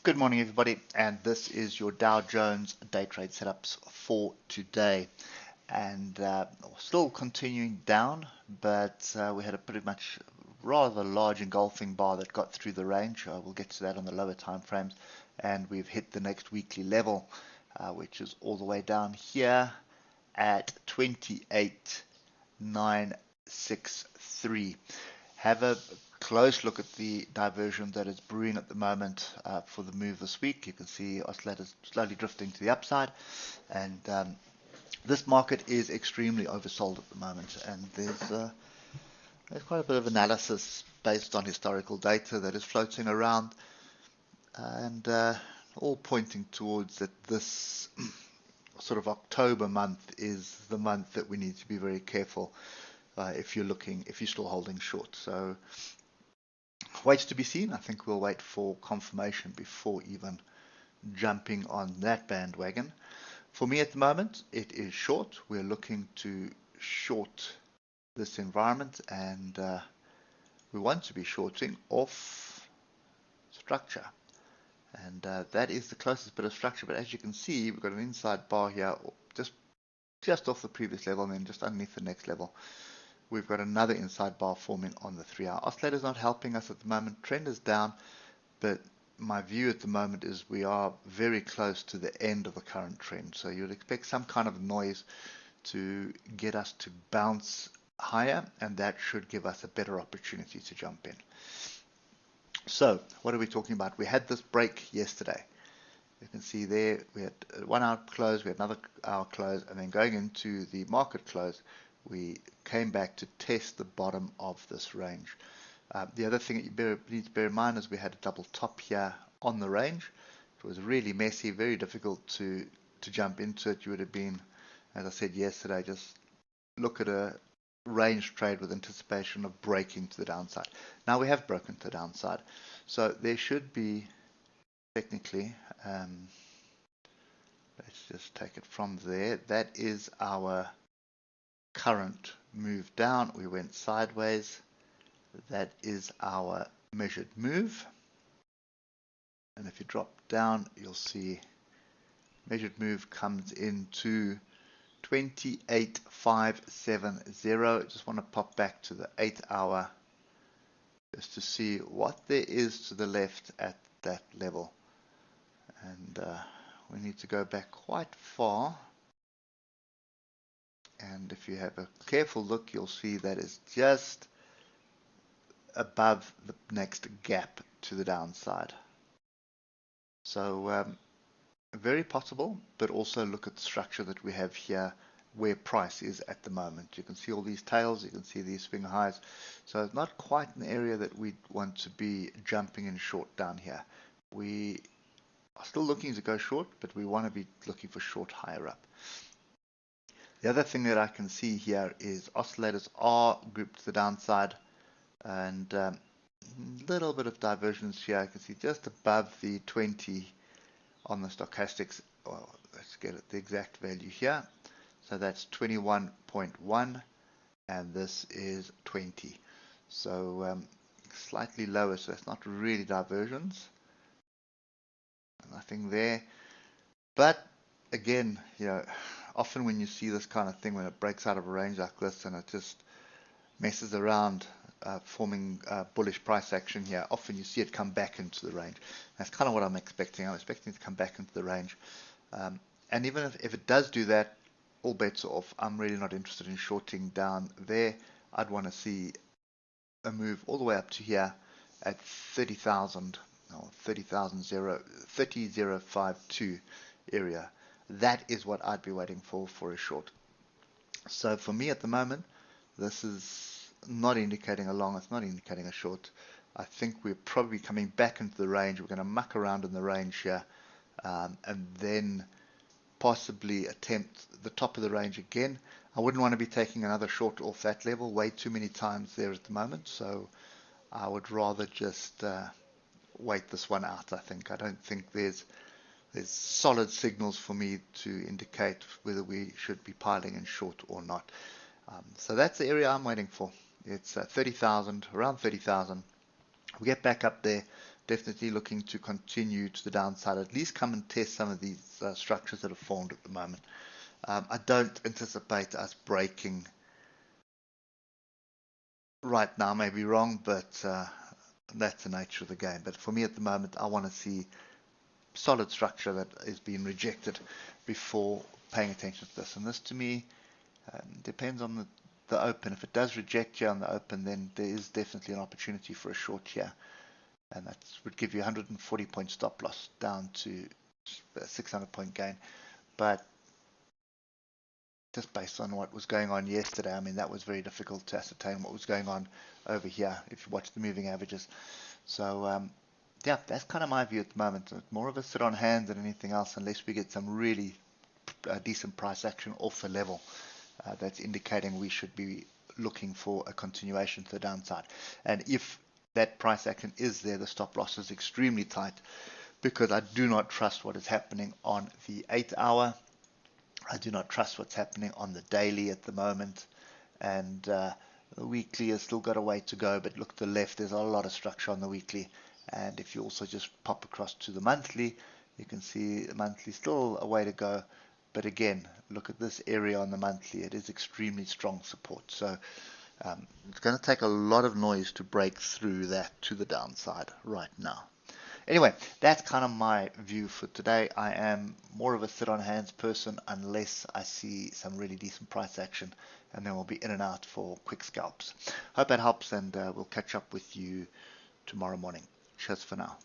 Good morning, everybody, and this is your Dow Jones day trade setups for today. And still continuing down, but we had a pretty much rather large engulfing bar that got through the range. We'll get to that on the lower time frames, and we've hit the next weekly level, which is all the way down here at 28,963. Have a close look at the diversion that is brewing at the moment for the move this week. You can see oscillators slowly drifting to the upside, and this market is extremely oversold at the moment, and there's quite a bit of analysis based on historical data that is floating around, and all pointing towards that this sort of October month is the month that we need to be very careful if you're still holding short. So waits to be seen. I think we'll wait for confirmation before even jumping on that bandwagon. For me at the moment, it is short. We're looking to short this environment, and we want to be shorting off structure. And that is the closest bit of structure. But as you can see, we've got an inside bar here, just off the previous level, and then just underneath the next level. We've got another inside bar forming on the 3-hour. Oscillator's not helping us at the moment. Trend is down, but my view at the moment is we are very close to the end of the current trend. So you'd expect some kind of noise to get us to bounce higher, and that should give us a better opportunity to jump in. So what are we talking about? We had this break yesterday. You can see there we had a 1 hour close, we had another hour close, and then going into the market close, we came back to test the bottom of this range. The other thing that you need to bear in mind is we had a double top here on the range. It was really messy, very difficult to jump into it. You would have been, as I said yesterday, just look at a range trade with anticipation of breaking to the downside. Now we have broken to the downside. So there should be, technically, let's just take it from there. That is our current move down. We went sideways. That is our measured move, and if you drop down, you'll see measured move comes into 28,570. Just want to pop back to the 8-hour just to see what there is to the left at that level, and we need to go back quite far. And if you have a careful look, you'll see that is just above the next gap to the downside. So very possible, but also look at the structure that we have here where price is at the moment. You can see all these tails, you can see these swing highs. So it's not quite an area that we want to be jumping in short down here. We are still looking to go short, but we want to be looking for short higher up. The other thing that I can see here is oscillators are grouped to the downside, and a little bit of divergence here. I can see just above the 20 on the stochastics. Well, let's get it the exact value here. So that's 21.1, and this is 20. So slightly lower, so that's not really divergence. Nothing there. But again, often when you see this kind of thing, when it breaks out of a range like this and it just messes around forming bullish price action here, often you see it come back into the range. That's kind of what I'm expecting. I'm expecting it to come back into the range. And even if it does do that, all bets are off. I'm really not interested in shorting down there. I'd want to see a move all the way up to here at 30,000 or 30,052 area. That is what I'd be waiting for a short. So for me at the moment, this is not indicating a long, it's not indicating a short. I think we're probably coming back into the range. We're going to muck around in the range here, and then possibly attempt the top of the range again. I wouldn't want to be taking another short off that level, way too many times there at the moment. So I would rather just wait this one out. I don't think there's solid signals for me to indicate whether we should be piling in short or not. So that's the area I'm waiting for. It's 30,000, around 30,000. We get back up there, definitely looking to continue to the downside, at least come and test some of these structures that have formed at the moment. I don't anticipate us breaking right now, may be wrong, but that's the nature of the game. But for me at the moment, I want to see solid structure that is being rejected before paying attention to this. And this to me depends on the open. If it does reject here on the open, then there is definitely an opportunity for a short here. And that would give you 140 point stop loss down to a 600 point gain. But just based on what was going on yesterday, I mean, that was very difficult to ascertain what was going on over here if you watch the moving averages. So, yeah, that's kind of my view at the moment. More of a sit on hands than anything else, unless we get some really decent price action off the level that's indicating we should be looking for a continuation to the downside. And if that price action is there, the stop loss is extremely tight, because I do not trust what is happening on the 8 hour. I do not trust what's happening on the daily at the moment, and the weekly has still got a way to go. But look to the left, there's a lot of structure on the weekly, and if you also just pop across to the monthly, you can see the monthly still a way to go. But again, look at this area on the monthly, it is extremely strong support. So it's going to take a lot of noise to break through that to the downside right now. Anyway, that's kind of my view for today. I am more of a sit on hands person unless I see some really decent price action, and then we'll be in and out for quick scalps. Hope that helps, and we'll catch up with you tomorrow morning. Cheers for now.